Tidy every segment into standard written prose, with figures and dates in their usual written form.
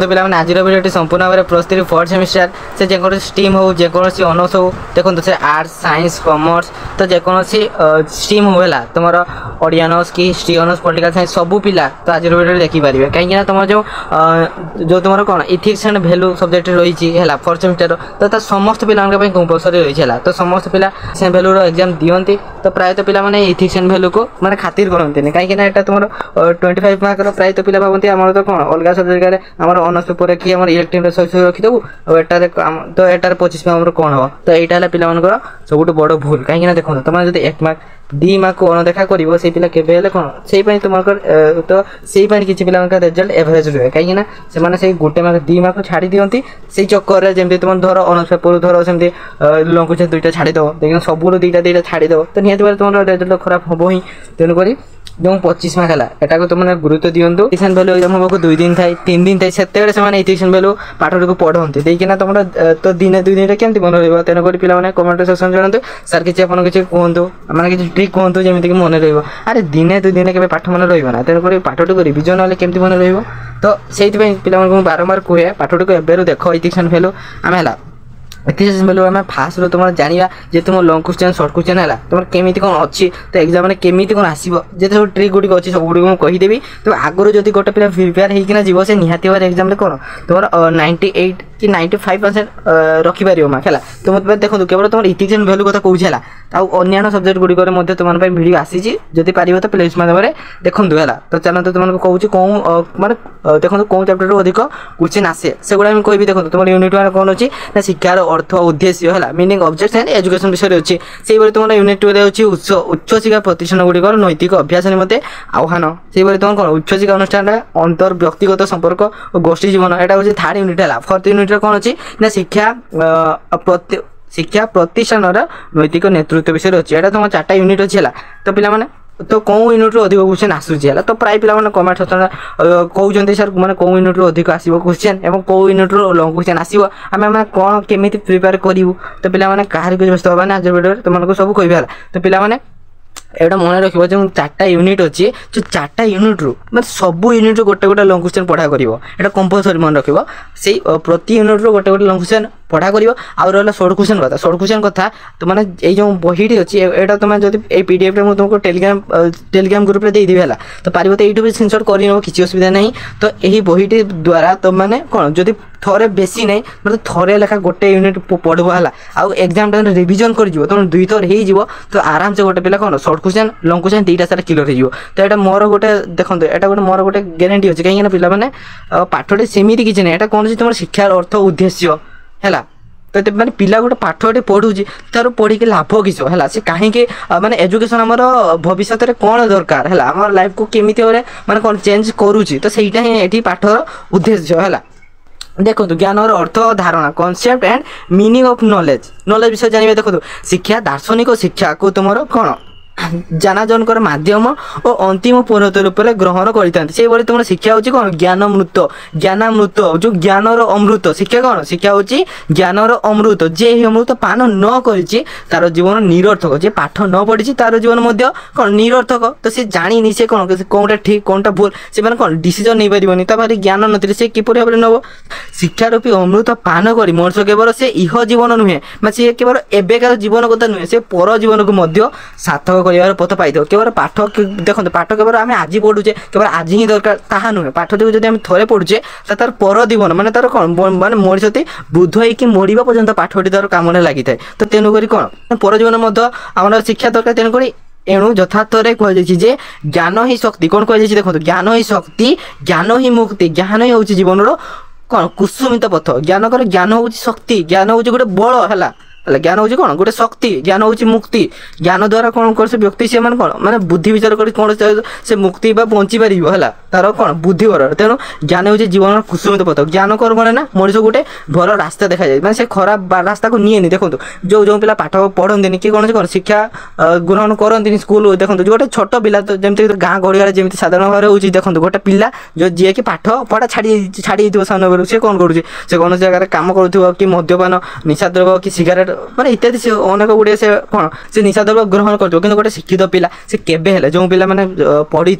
तो पे आज भिडियो संपूर्ण भाव में +3 4th सेमिस्टर से जेको स्ट्रीम हो जेकोसी ऑनर्स हो देखो से आर्ट्स साइंस कॉमर्स तो जेकोसी स्ट्रीम हो है तुम ओडिया ऑनर्स की हिस्ट्री ऑनर्स पॉलिटिकल साइंस सब पिला तो आज भिडियो देखिपारे कहीं तुम जो तुम कौन इथिक्स एंड वैल्यू सब्जेक्ट रही है 4th सेमिस्टर तो समस्त पिला कंपलसरी रही है तो समस्त पिला से वैल्यू एग्जाम दिखती तो प्रायतः पिला माने इथिक्स एंड वैल्यू को माने खातिर करते कहीं तुम 25 मार्क प्रायतः पिला भावती आम तो कौन अलग सब्जेक्ट आम ऑनर्स पेपर कि इलेक्ट्रिक सही रखिदेबू तो एटार 25 मार्क कौन हम तो यहाँ है सब बड़ भूल कहीं देखो तुम जो 1 मार्क 2 मार्क को अणदेखा कर से पिला केबे कौन से तुम तो से किसी पिला रिजल्ट एवरेज रुहे कहीं से गोटे मार्क 2 मार्क छाड़ी दिखती से चक्कर जमी तुम धर ऑनर्स पेपर धर सेमती लंग क्वेश्चन 2टा छाड़ीदेव देखिए सबूर 2टा छाड़ीदेव तो निहत तुम रिजल्ट खराब हम ही तेणुक जो 25 मार्क है एटा तुमने गुरुत्व दिंतु इथिक्स वैल्यू एग्जाम हम 2 दिन थाए 3 दिन थाए से इथिक्स वैल्यू पाठ को पढ़ते देखिए तुम तो दिने 2 दिन केमती मन रहा तेणुक पे कमेंट सेक्शन जानते सर किसी आप किसी कहतु मैंने किसी ट्रिक कहतु जमीक मन रही दिने 2 दिन के पाठ मन रहा तेणुक पाठ को रिविजन ना केमती मन रही तो से पे बारंबार कहे पाठ को एवं देख इथिक्स वैल्यू आम है इथिक्स वैल्यू आम फास्ट तुम जाना जे तुम लंग क्वेश्चन शॉर्ट क्वेश्चन है तुम केमी कौन अच्छी तो एग्जाम में केमी कौन आसो जो सब ट्रिक गुड़िक अच्छी सब गुड़ी कहीदेवी तो आगुरी जब गोटे पिला प्रिपेयर होना जीव से निहाती भाव एग्जाम में कौन तुम 98 कि 95% रखिपार मार्क है तो मतलब देखो केवल तुम इथिक्स एंड वैल्यू कथा कौच है अन्य सब्जेक्ट गुड़िक तुम भिडियो आसी जदि पार तो प्लेलिस्ट माध्यम देखूँ है तो चलते तुमको कहूँ कौन मानते देखो कौन चैप्टर अधिक क्वेश्चन आसे से गुड़ा कह देखो तुम यूनिट 1 कौन अच्छी ना शिक्षार अर्थ उद्देश्य है मीनिंग ऑब्जेक्ट्स एंड एजुकेशन विषय अच्छी से भाई तुम यूनिट 2 अच्छी उच्च शिक्षा प्रतिष्ठान गुड़िक नैतिक अभ्यास निमते आह्वान से भाई तुम कौन उच्च शिक्षा अनुष्ठान अंतर व्यक्तिगत संपर्क और गोष्ठी जीवन यहाँ हूँ 3rd यूनिट है 4th यूनिट कौन अच्छी ना शिक्षा प्रतिष्ठान नैतिक नेतृत्व विषय अच्छी यहाँ तुम 4टा यूनिट अच्छी है तो पे तो कौन यूनिट अधिक क्वेश्चन आसूसी है तो प्राय पिला कमेंट सेक्शन कहते सर मैंने कौन यूनिट अधिक आसो क्वेश्चन और कौ यूनिट लंग क्वेश्चन आसो आम कौन केमी प्रिपेयर करूँ तो पे कहार व्यस्त हाँ आज भिडियो तुमको सब कह तो पे एटा मन रखियो जो 4टा यूनिट अच्छी जो 4टा यूनिट रु मतलब सब यूनिट गोटे गोटे लंग क्वेश्चन पढ़ा करिवो एटा कंपलसरी मन रखियो से प्रति यूनिट रु गोटे गोटे लंग क्वेश्चन पढ़ा करिवो आ रहला शॉर्ट क्वेश्चन कथा तो माने ए जो बहीटी अच्छी एटा तुम जब ए पीडीएफ रे तुमको टेलीग्राम ग्रुप रे दे देबी हला तो पारिबो तो एटू भी स्क्रीनशॉट करि न किछि असुविधा नहीं तो एही बहीटी द्वारा तुम माने कोन जदि थोड़े बेसी नहीं मतलब थोड़े लेखा गोटे यूनिट पढ़ब है आउ एग्जाम टाइम रिविजन कर तुम 2 थर हो तो आराम से गोटे पिला कौन शॉर्ट क्वेश्चन लंग क्वेश्चन 2टा सारा क्लियर हो तो यहाँ मोर गोटे देखो यहाँ गोटे मोर गोटे ग्यारंटी अच्छे कहीं पिला मैंने पाठटे सेमती किसी ना कौन तुम शिक्षार अर्थ उद्देश्य है तो माने पिला गोटे पाठटे पढ़ू तार पढ़ी लाभ किस है से कहीं माने एजुकेशन आमर भविष्य में कौन दरकार है आम लाइफ को केमी माने कौन चेंज करुच्ची तो सहीटा ही ये पाठर उद्देश्य है देखो ज्ञान अर्थ धारणा concept and meaning of knowledge विषय जानवे देखो शिक्षा दार्शनिक शिक्षा को तुम कौन जानाजनकर माध्यम और अंतिम पूर्णत रूप में ग्रहण कर तुम शिक्षा हूँ कौन ज्ञानामृत जो ज्ञानर अमृत शिक्षा कौन शिक्षा हूँ ज्ञानर अमृत जे अमृत पान न कर जीवन निरर्थक जे पाठ न पढ़ी तार जीवन कौन निरर्थक तो सी जानी से कौन कौनटा ठीक कौनटा भूल से कौन डिसीजन नहीं पारे तापर ज्ञान नी से किपर भाव नब शिक्षारूपी अमृत पान कर मनुष्य केवल से इह जीवन नुहे सी केवल एबेकार जीवन कथा नुहे से पर जीवन को सार्थक कर पथ पाई केवल पाठ देखो पाठ केवल आम आज पढ़ुचे केवल आज ही दरकार ताहा नुहे पाठ जो थे पढ़ुचे तार पर जीवन माने तार कौन माने मनीषती बुद्ध होकर मरिबा पर्यंत पाठटी तार काम लगी था तो तेणुक कौन पर जीवन आम शिक्षा दरकार तेणुक एणु यथार्थ कहुचे ज्ञान ही शक्ति कौन कह देखो ज्ञान ही शक्ति ज्ञान ही मुक्ति ज्ञान ही हूँ जीवन कौन कुसुमित पथ ज्ञान हूँ शक्ति ज्ञान हूँ गोटे बल है ज्ञान हूँ कौन गोटे शक्ति ज्ञान हूँ मुक्ति ज्ञान द्वारा कौन कर व्यक्ति से कौन माने बुद्धि विचार कर कौन से मुक्ति बंची पार है तार कौन बुद्धि बर तेणु ज्ञान हूँ जीवन कुसुमित पथ ज्ञान कर कौन ना मनीष गोटे भल रास्ता देखा जाए मैंने से खराब रास्ता को निए देखो जो जो पिला पाठ पढ़ती कि कौन कौन शिक्षा ग्रहण करती स्कूल देखो जो गोटे छोट पिला तो जमी गाँ गड़िया जमी साधारण भाव हो देखो गोटे पिला जो जी कि पाठ पढ़ा छाड़ी सामने बेलू सी कौन करुँचे से कौन जगह काम करुव कि मद्यपान निशा द्रव्य कि सिगारेट माने इत्यादि से अनेक गुड़े से कौन से निशा द्रव्य ग्रहण कर गोटे शिक्षित पिला से केबे हेले जो पिला माने पढ़ी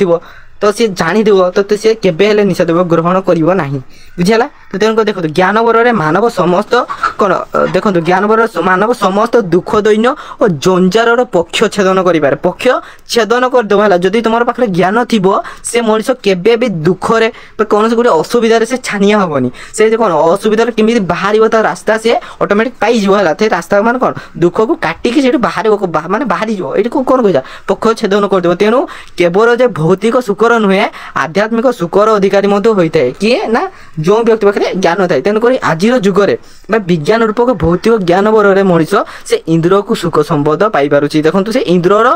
तो सी जाणीदेव तो सी केबे निशा द्रव्य ग्रहण करिवो नाही बुझिला। तो तेणुकर देखो ज्ञान बଳରେ मानव समस्त कौन देखो ज्ञान बल मानव समस्त दुख दैन्य और जंजार पक्ष छेदन करें पक्ष छेदन करदेव है। जदि तुम पाखे ज्ञान थी से मनीष केबे भी दुखरे कौन गोटे असुविधार से छानिया हेनी से कौन असुविधा केमी बाहर तो रास्ता से ऑटोमेटिक पाइव है रास्ता मान कौन दुख को काटिकी बाहर माने बाहरी जो ये कौन कह पक्ष छेदन करदेव। तेणु केवल जे भौतिक सुखर नुहे आध्यात्मिक सुखर अधिकारी होता है किए ना जो व्यक्ति पाखे ज्ञान थाए। तेणुक आज जुगरे विज्ञान रूपक भौतिक ज्ञान बल मनीष से इंद्र को सुख संपद पाइपर देखो से इंद्रर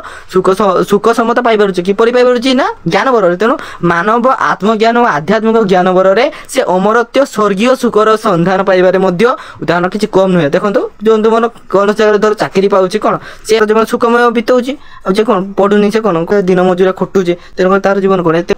सुख सम्मत पाइपर किपर पाइपर ना ज्ञान बल। तेणु मानव आत्मज्ञान और आध्यात्मिक ज्ञान बल से अमरत्व स्वर्गीय सुखर सन्धान पाइबार उदाहरण किसी कम नुहे। देखो जो तुम कौन जगह धर चाकरी पाँच कौन से जीवन सुखमय बीतौची कौन पढ़ुनी से कौन दिन मजूरा खटुचे तेणुक तार जीवन कौन एत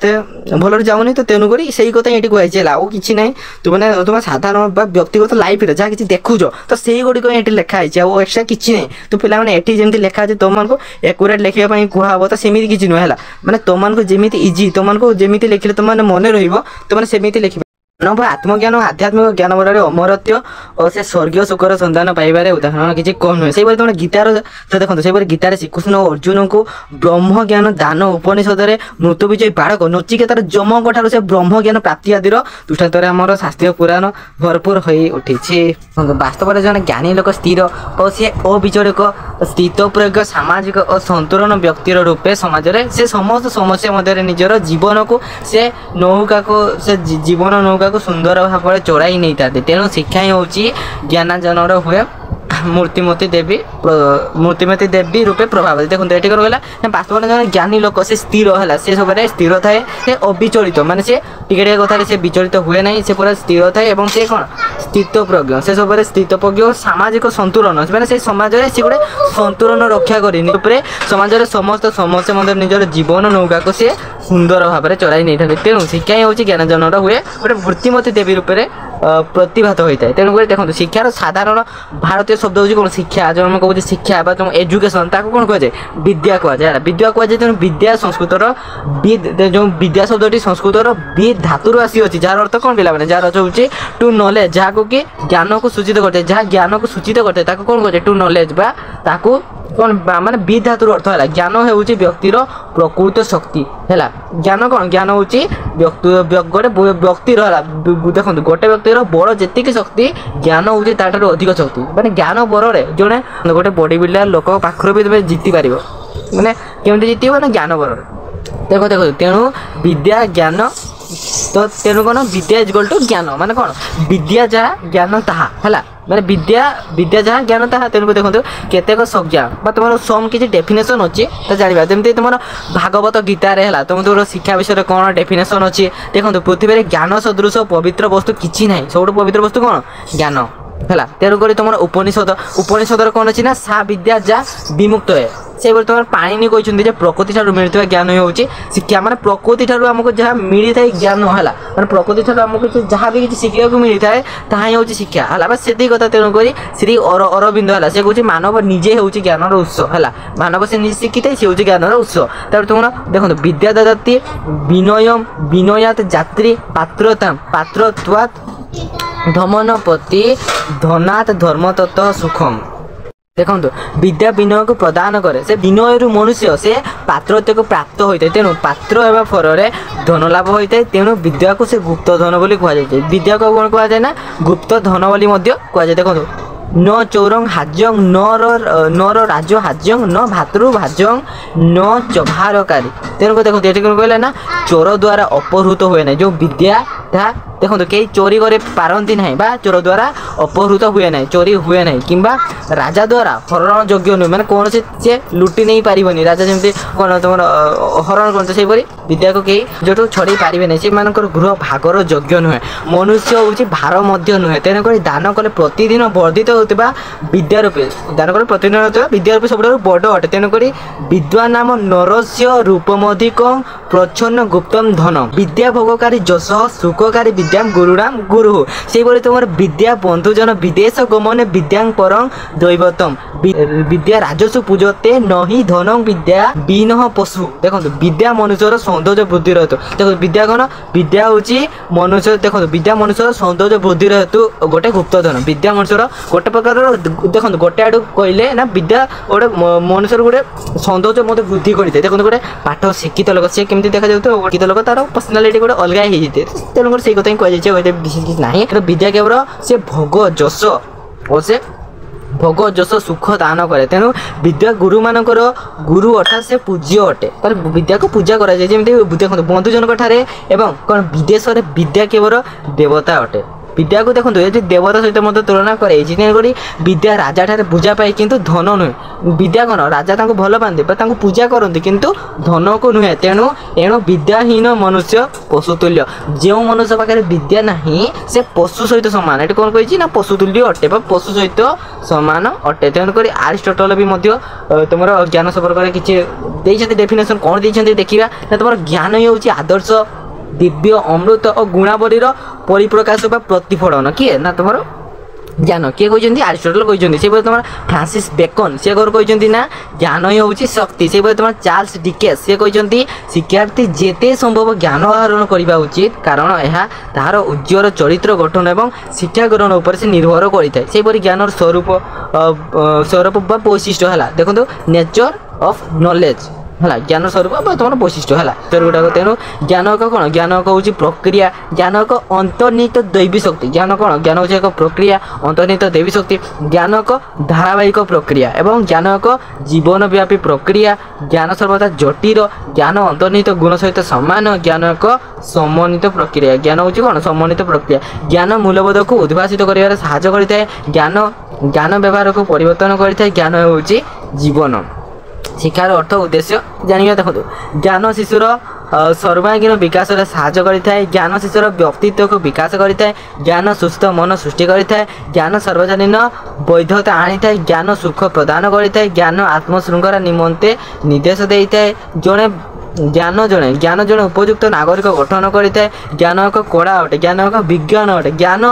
भल जाऊनी। तो तेणुक से कथा ये कहुई आउ कि ना तुमने तुम साधारण व्यक्तिगत लाइफ जहाँ किसी देखुच तो से गुड़िक ये लिखाई एक्सट्रा किसी ना। तो पे जमी लिखा है तुमको एक्यूरेट लिखापी कहब तो सेमती किसी नुहे मैंने तुमको जमी इजी तुमको जमी लिखिले तुम मन रही सेमती लिख मानव आत्मज्ञान और आध्यात्मिक ज्ञान बल अमरत्व और से स्वर्गीय सुखर सन्धान पाइबार उदाहरण किसी कम नुहे। से तुम गीतार तो देखो से गीतार श्रीकृष्ण अर्जुन को ब्रह्म ज्ञान दान उपनिषद मृत्यु विजय बाड़क नचिकेतार जमक ठार से ब्रह्म ज्ञान प्राप्ति आदि दृष्टांतर आम शास्त्रीय पुराण भरपूर हो उठी। वास्तव में जन ज्ञानी लोक स्थिर और सी अविचलित स्थित प्रज्ञ सामाजिक और संतुलन व्यक्तिर रूपे समाज में से समस्त समस्या मध्य निजर जीवन को से नौका को से जीवन नौका को सुंदर भाव में चढ़ाई नहीं था। तेणु शिक्षा ही हूँ ज्ञानार्जन हुए मूर्तिमती देवी रूपे प्रभाव। देखो ये कौन कहला वास्तव में जन ज्ञानी लोक से स्थिर है से सब स्थिर थाए से अविचलित माने से टिके कथा से विचलित हुए ना से पूरा स्थिर थाए और से कौन स्थित प्रज्ञ से सब स्थित प्रज्ञ और सामाजिक संतुलन मैंने से समाज में सी गोटे संतुलन रक्षा कर समाज समस्त समस्या मध्य निजर जीवन नौका को से सुंदर भाव में चढ़ाई नहीं था। तेणु शिक्षा ही हूँ ज्ञानजन हुए गोटे मूर्तिमती देवी रूपे प्रतिभात होता है। तेणुक देखो शिक्षार साधारण भारतीय शब्द हूँ कौन शिक्षा जो आम कहते शिक्षा तुम एजुकेशन ताको कौन कहुए विद्या कहुए विद्या कहुए। तेणु विद्या संस्कृतर जो विद्या शब्दी संस्कृतर विद धातु आसी अच्छी जार अर्थ कौन पे जार अर्थ हूँ टू नॉलेज जहाँ कि ज्ञान को सूचित करते जहाँ ज्ञान को सूचित करते कौन कहे टू नॉलेज बा ताकू कौन माने विद धातुर अर्थ है ज्ञान हूँ व्यक्तिर प्रकृत शक्ति है। ज्ञान कौन ज्ञान हूँ गोटे व्यक्तिर देखो गोटे व्यक्तिर बड़ जी शक्ति ज्ञान हूँ तार अधिक शक्ति माने ज्ञान बल जड़े गोटे बॉडी बिल्डर लोक पाखर भी तुम जीति पार मैंने केमती जीत ना ज्ञान बल। देखो देखो तेणु विद्या ज्ञान तो तेणु कौन विद्या इक्वल टू ज्ञान माने कौन विद्या जहाँ ज्ञान ताहा है मैंने विद्या जहाँ ज्ञान ताहा। तेणुक देखो केतेक संज्ञा तुम सम किसी डेफिनेसन अच्छी तो जानवा जमी तुम भागवत गीतार है तुम शिक्षा विषय कौन डेफिनेसन अच्छी। देखो पृथ्वी में ज्ञान सदृश पवित्र वस्तु किसी ना सब पवित्र वस्तु कौन ज्ञान है। तेणुक तुम उपनिषद कौन अच्छी ना सा विद्या जा विमुक्त है से तुम पाणिनि कहते प्रकृति ठार मिलता ज्ञान ही हूँ शिक्षा माने प्रकृति ठार आमको जहाँ मिलता है ज्ञान है मैंने प्रकृति ठार आमको जहाँ भी किसी शिखा को मिलता है ताही हूँ शिक्षा है बस से कथा। तेणुक श्री अरविंद है से कहूँ मानव निजे हूँ ज्ञान उत्स है मानव से निजे शिखी थे सी हूँ ज्ञान उत्स। तापर तुम देखो विद्या ददाति विनयम विनयात जात्री पात्रता पात्रत्वात् धमनपति धनात् धर्मतत्व सुखम। देखो विद्या विनय को प्रदान करे से विनय रु मनुष्य से पात्रत्व को प्राप्त होता है। तेणु पात्र होगा फल धन लाभ होता है। तेणु विद्या को से गुप्त धन बोली कहुए विद्या को कौन कहुए ना गुप्त धन बोली कहुए। देखो न चौरंग हाज्यंग नर राज हाज्यंग न भातृ भाज्यंग न चभारकारी। तेणुक देखो ये कौन कहला ना चोर द्वारा अपहृत हुए ना जो विद्या था। देखो कई चोरी करे पारती ना बा चोर द्वारा अपहृत हुए ना चोरी हुए ना कि राजा द्वारा हरण योग्य नुहे मैंने कौन से लुटि नहीं पारिबनी राजा जमी कौन तुम हरण करते से विद्या को कई जो छड़े पारे ना से गृह भागर योग्य नुहे मनुष्य हूँ भार नुहे। तेणुक दान कले प्रतिदिन वर्धित होता विद्या रूपे दान कले प्रतिदिन होता विद्या रूपे सब बड़ अटे। तेणुक विद्वान नाम नरस्य रूपमधिक प्रच्छन्न गुप्तम धन विद्या भोगकारी जश सुखकारी विद्यां गुरुणाम गुरु से तुम विद्या बंधुजन विदेश गमने विद्यां परं दैवतम विद्या राजस्व पूजते नही धनम विद्या बीन पशु। देखो विद्या मनुष्यर सौंदर्य वृद्धि हेतु देखो विद्या कौन विद्या हूँ मनुष्य देखो विद्या मनुष्यर सौंदर्य वृद्धि हेतु गोटे गुप्तधन विद्या मनुष्यर गोटे प्रकार देखो गोटे आड़ कहले ना विद्या गोटे मनुष्य गोटे सौंदर्य मत वृद्धि करते देखो गोटे पाठ शिक्षित लोक सी केमती देखा जाए शिक्षित लोक तार पर्सनालीटी गोटे अलग हो जाए तेणुकर से कथा ही कहुचे विशेष किसी ना विद्या केवल से भोग जस और से भोग जस सुख दान करे तेणु विद्या गुरु मानकर गुरु अर्थात से पूज्य अटे विद्या को पूजा करा जाए जमी देखो बंधुजन ठारे एवं कौन विदेश में विद्या केवल देवता अटे विद्या को देखो ये देवता सहित मत तुलना करे विद्या राजा ठारे पूजा पाए किंतु धन नुहे विद्या कौन राजा भल पाते पूजा करते किंतु धन को नुहे तेणु एणु विद्याहीन मनुष्य पशुतुल्य जो मनुष्य पाखे विद्या नहीं से पशु सहित सामान ये कौन कही ना पशुतुल्य अटे पशु सहित सामान अटे तेणुक आरिस्टोटल भी तुम ज्ञान संपर्क किसी डेफिनेशन कौन देखा ना तुम ज्ञान ही हूँ आदर्श दिव्य अमृत और गुणावलीर परिप्रकाश बा प्रतिफलन किए ना तुम ज्ञान किए कहते आरिस्टोटल कहते से तुम फ्रांसिस बेकन सी कौन कहते ना ज्ञान ही हूँ शक्ति से तुम चार्ल्स डिकेन्स सी कहते शिक्षार्थी जेते संभव ज्ञान आहरण करने उचित कारण यह तार उज्ज्वल चरित्र गठन और शिक्षा ग्रहण उपर से निर्भर कर ज्ञान स्वरूप वैशिष्ट्य है देखो नेचर ऑफ नॉलेज है ज्ञान स्वरूप तुम वैशिष्ट्य है गुटाक तेणु ज्ञान एक कौन ज्ञान एक हूँ प्रक्रिया ज्ञान एक अंतर्निहित दैवी शक्ति ज्ञान कौन ज्ञान हूँ एक प्रक्रिया अंतर्निहित दैवी शक्ति ज्ञान एक धारावाहिक प्रक्रिया एवं ज्ञान एक जीवनव्यापी प्रक्रिया ज्ञान सर्वदा जटिल ज्ञान अंतर्निहित गुण सहित सामान ज्ञान एक समन्वित प्रक्रिया ज्ञान हूँ कौन समन्वित प्रक्रिया ज्ञान मूल्यबोध को उद्भाषित कर साहाय्य करता ज्ञान ज्ञान व्यवहार को परिवर्तन करता ज्ञान हूँ जीवन शिक्षार अर्थ उद्देश्य जानिए देखो ज्ञान शिशुर सर्वांगीन विकास साहाय्य करें ज्ञान शिशुर व्यक्तित्व को विकास करें ज्ञान सुस्थ मन सृष्टि करें ज्ञान सार्वजनीन वैधता आनी था ज्ञान सुख प्रदान करें ज्ञान आत्मशृंखला निमंते निर्देश देता है जड़े ज्ञान जड़े उपयुक्त नागरिक गठन करें ज्ञान एक कला अटे ज्ञान एक विज्ञान अटे ज्ञान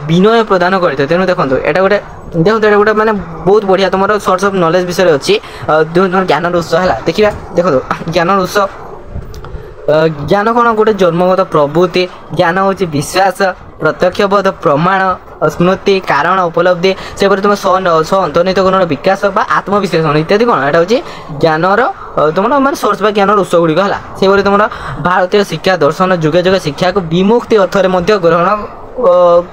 विनय प्रदान करें तेणु देखो एटा गोटे देखो ये गोटे मैंने बहुत बढ़िया तुम सोर्स ऑफ नॉलेज विषय अच्छी ज्ञान उत्स है देखा देखो ज्ञान उत्स ज्ञान कौन गोटे जन्मगत प्रवृत्ति ज्ञान हूँ विश्वास प्रत्यक्षबोध प्रमाण स्मृति कारण उपलब्धि से तुम स्व अंतर्निहित गुण विकास बा आत्मविश्लेषण इत्यादि कौन यहाँ हूँ ज्ञानर तुम मैं सोर्स बा ज्ञान उत्स गुड़िक है से तुम भारतीय शिक्षा दर्शन जुगे जुगे शिक्षा को विमुक्ति अर्थरे ग्रहण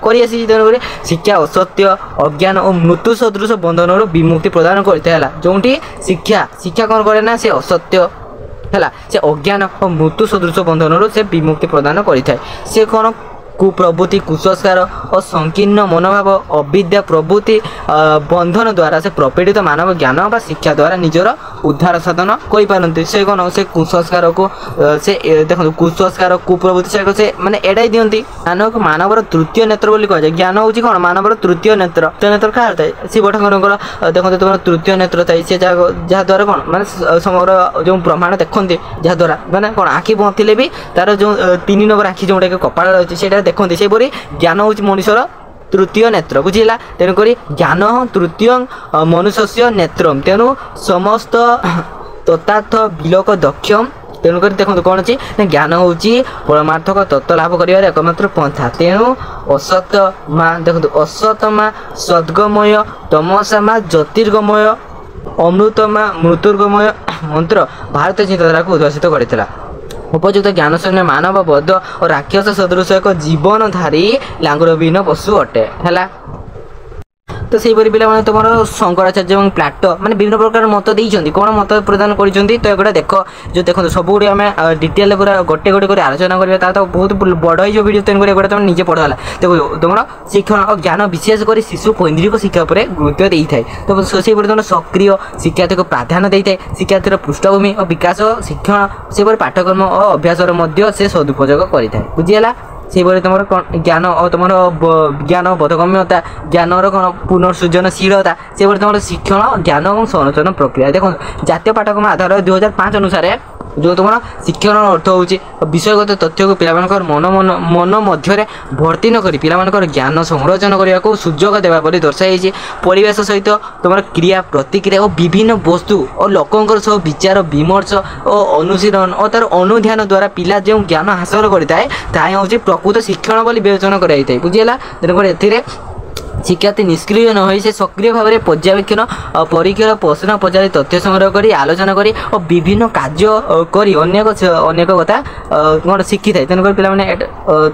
करी तेणुक शिक्षा असत्य अज्ञान और मृत्यु सदृश बंधन विमुक्ति प्रदान करता है जो शिक्षा शिक्षा कौन करे ना से असत्य है से अज्ञान और मृत्यु सदृश बंधन से विमुक्ति प्रदान करें से कौन कुप्रवृत्ति कुसंस्कार और संकीर्ण मनोभाव अविद्या प्रवृत्ति बंधन द्वारा से प्रपीड़ित मानव ज्ञान व शिक्षा द्वारा निजर उद्धार साधन कर से कौन से कुसंस्कार को से देखो कुसंस्कार कुप्रवृत्ति से माने एड़ाई दिखती मानवर तृतीय नेत्र बोली कह ज्ञान हूँ कौन मानवर तृतीय नेत्र क्या होता है शिव ठाकुर देखो तुम तृतीय नेत्र थाई से जहाँद्वारा कौन माने समग्र जो प्रमाण देखते जहाँद्वारा मैंने कौन आखि बंद थे भी तार जो 3 नंबर आखि जोटा कपाल अच्छे से देखते से ज्ञान हूँ मनुष्यर तृतीय नेत्र बुझीला तेणुक ज्ञान तृतीय मनुष्य नेत्रम तेणु समस्त तथार्थ विलोक दक्षम तेणुक देखो कौन अच्छी ज्ञान हूँ परमार्थक तत्व लाभ कर एकमात्र पंथा तेणु असत माँ देखो असत माँ सद्गमय तमसा माँ ज्योतिर्गमय अमृतमा मृत्युर्गमय मंत्र भारतीय चिंताधारा को उद्भाषित करता उपयुक्त ज्ञान शून्य मानव बौद्ध और राक्षस सदृश एक जीवनधारी लांगुरविहीन पशु अटे है तो से पे तुम शंकराचार्य और प्लाटो मैंने विभिन्न प्रकार मत देती कौन मत प्रदान कर तो एगुड़ा देख जो देखो सब गुड़ी आम डिटेल पूरा गोटे गोटे कर आलोचना करा तो बहुत बड़ हो भिडियो तेणुक एगुड़ा तुम निजे पढ़ा देखो तुम शिक्षण और ज्ञान विशेषकर शिशु कैन्द्रिक शिक्षा पर गुरुत्व दे था तो से तुम सक्रिय शिक्षार्थी को प्राधान्य देता है शिक्षार्थी पृष्ठभूमि और विकास शिक्षण से पाठ्यक्रम और अभ्यास से सदुपयोग करें बुझीगला से तुम ज्ञान और तुम ज्ञान बोधगम्यता ज्ञानर कौन पुनर्सृजनशीलता से तुम शिक्षण ज्ञान और संरचना प्रक्रिया देखो जातीय पाठ्यक्रम आधार 2005 अनुसार जो तुम शिक्षण अर्थ हूँ विषयगत तथ्य को पिला मन मध्य भर्ती न करी पिला ज्ञान संरचन करने को सुजोग देवा बोली दर्शाई। परिवेश सहित तुम क्रिया प्रतिक्रिया और विभिन्न वस्तु और लोकंर सह विचार विमर्श और अनुशीलन और तार अनुध्यान द्वारा पिला जो ज्ञान हासिल करता है ताहा हूँ प्रकृत शिक्षण बोली विवेचना कराई। बुझीगला तेणुकर शिक्षार्थी निष्क्रिय न हो से सक्रिय भाव में पर्यवेक्षण परीक्षार प्रश्न पचारि तथ्य संग्रह करी आलोचना करी और विभिन्न कार्य करी अनेक कथा कौन शिखी थाए। तेणुकर पिलाने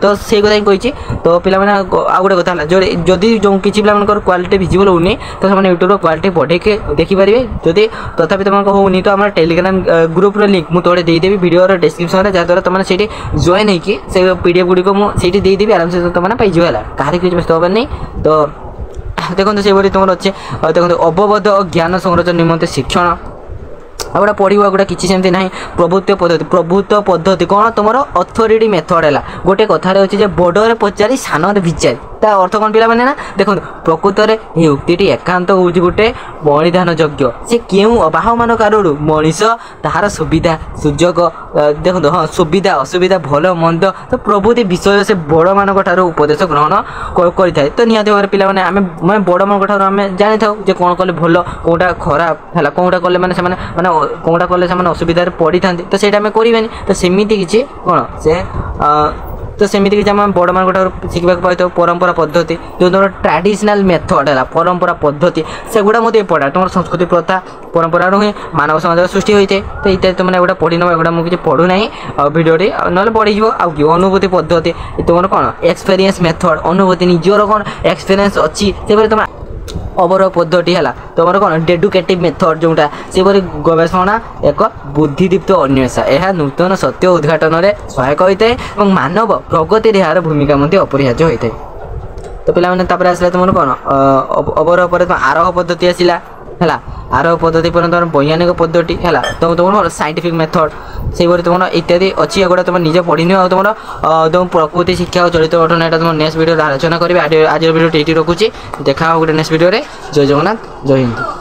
तो से कथा कही तो पिलाने आ गोटे कथा जो जदि जो किसी पिलाकर क्वालिटी विजिबल होनी तो से यूट्यूब क्वालिटी बढ़े देखिपारे। जदि तथापि तुमको होनी तो आम टेलीग्राम ग्रुप लिंक मुझे तोड़े देदेवी वीडियो डिस्क्रिप्शन जहाँद्वारा तुमने से जॉइन होगी से पीडीएफ गुड़िक मुझे देदेवी आराम से तुमने पाइज है कहीं किसी व्यस्त हबार नहीं। तो देखो से तुम अच्छे देखो अवबोध और ज्ञान संरचन निमंते शिक्षण आगुड़ा पढ़ा गोटे किसी सेमती ना प्रभुत्व पद्धति कौन तुम अथॉरिटी मेथड है गोटे कथार अच्छे बड़े पचारि सान विचार ता अर्थ कौन पिला ना देखो प्रकृत में उक्ति एकांत हूँ गोटे बलिदान यज्ञ से क्यों अबाहमान कारण मनीष तार सुविधा सुजोग देखो हाँ सुविधा असुविधा भल मंद तो प्रभुति विषय से बड़ मान उपदेश ग्रहण करें। तो निहत भाव पिला मैं बड़ मान आम जानी था कौन कले भल कौटा खराब है कौटा कले मैंने कौटा कले असुविधा पड़ी था तो सही आम करें तो सेमती किसी कौन से तो सेमती किसी आम बड़ मान शिखा पाई परंपरा पद्धति जो तुम ट्रेडिशनल मेथड है परंपरा पद्धति से गुड़ा मत पढ़ा तुम संस्कृति प्रथा परंपरा हुए मानव समाज सृष्टि होता है। तो इत्यादि तुमने एगुड़ा पढ़ी नवा एगुड़ा मुझे पढ़ू ना भिडियोटी ना पढ़ी आउ अनुभूति पद्धति तुम कौन एक्सपीरियंस मेथड अनुभूति निजर कौन एक्सपीरियंस अच्छी से तुम अवरोह पद्धति है तुम कौन डेडुकेटिव मेथड जोटा से गवेषणा एक बुद्धिदीप्त अन्वेषा यह नूतन सत्य उद्घाटन में सहायक होता है मानव प्रगति यार भूमिका अपरिहार्य होता है। तो पे आसला तुम कौन अवरोह पर आरोह पद्धति आसला है आरोह पद्धति पर तुम वैज्ञानिक पद्धति है तुम तुम साइंटिफिक मेथड से तुम इत्यादि अच्छी एगुड़ा तुम निजे पढ़ी तुम तुम प्रकृति शिक्षा और चलित गठन यहाँ तुम नेक्स्ट वीडियो आलोचना करेंगे। आज वीडियो ये रखुच्छी देखा गोटे नेक्स्ट वीडियो जय जगन्नाथ जय हिंद।